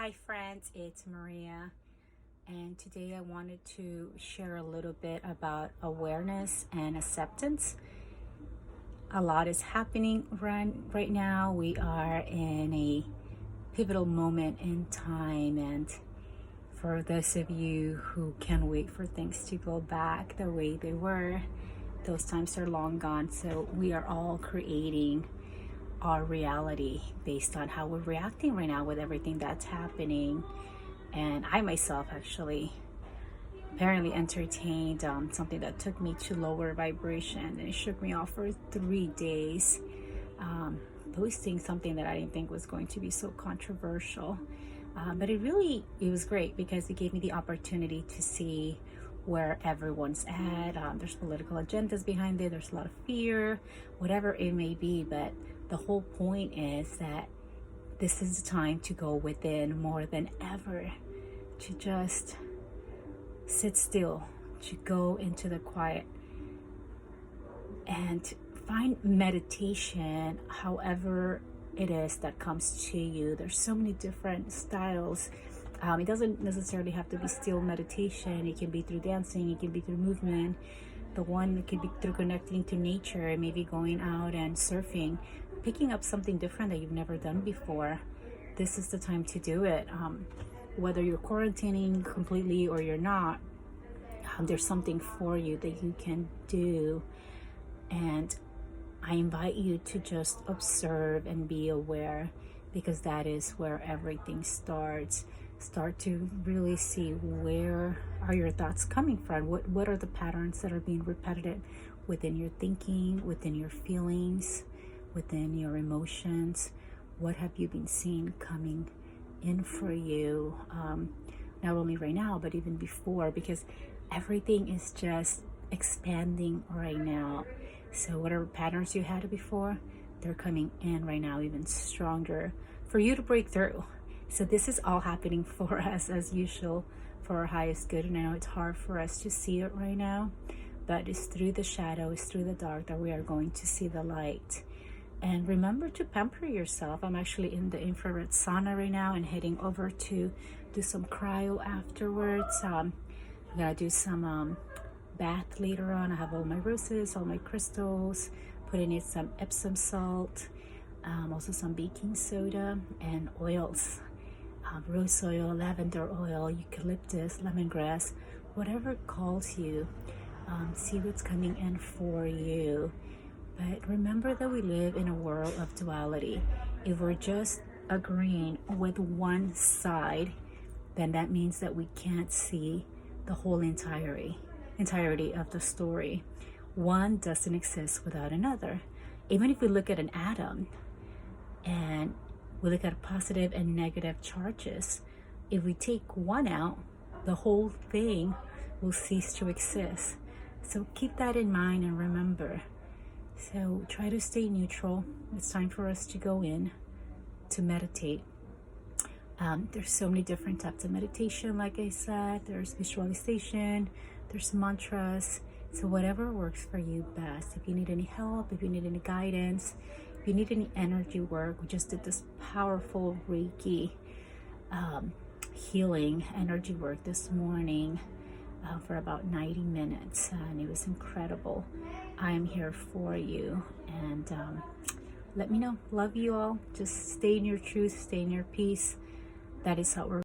Hi friends, it's Maria, and today I wanted to share a little bit about awareness and acceptance. A lot is happening right now. We are in a pivotal moment in time, and for those of you who can't wait for things to go back the way they were, those times are long gone. So we are all creating our reality based on how we're reacting right now with everything that's happening. And I myself actually apparently entertained something that took me to lower vibration, and it shook me off for 3 days, posting something that I didn't think was going to be so controversial, but it was great because it gave me the opportunity to see where everyone's at. There's political agendas behind it, there's a lot of fear, whatever it may be, but the whole point is that this is the time to go within more than ever, to just sit still, to go into the quiet and find meditation, however it is that comes to you. There's so many different styles. It doesn't necessarily have to be still meditation. It can be through dancing, it can be through movement. The one that could be through connecting to nature, maybe going out and surfing, picking up something different that you've never done before. This is the time to do it. Whether you're quarantining completely or you're not, there's something for you that you can do. And I invite you to just observe and be aware, because that is where everything starts. Start to really see, where are your thoughts coming from? What are the patterns that are being repetitive within your thinking, within your feelings, within your emotions? What have you been seeing coming in for you, not only right now but even before, because everything is just expanding right now. So whatever patterns you had before, they're coming in right now even stronger for you to break through. So this is all happening for us as usual, for our highest good. And I know it's hard for us to see it right now, but it's through the shadow, it's through the dark that we are going to see the light. And remember to pamper yourself. I'm actually in the infrared sauna right now and heading over to do some cryo afterwards. I'm gonna do some bath later on. I have all my roses, all my crystals, putting in some Epsom salt, also some baking soda and oils. Rose oil, lavender oil, eucalyptus, lemongrass, whatever calls you. See what's coming in for you. But remember that we live in a world of duality. If we're just agreeing with one side, then that means that we can't see the whole entirety of the story. One doesn't exist without another. Even if we look at an atom and we look at positive and negative charges, if we take one out, the whole thing will cease to exist. So keep that in mind and remember. So try to stay neutral. It's time for us to go in to meditate. There's so many different types of meditation. Like I said, there's visualization, there's mantras. So whatever works for you best. If you need any help, if you need any guidance, if you need any energy work, we just did this powerful Reiki healing energy work this morning for about 90 minutes, and it was incredible. I am here for you, and let me know. Love you all. Just stay in your truth, stay in your peace. That is how we're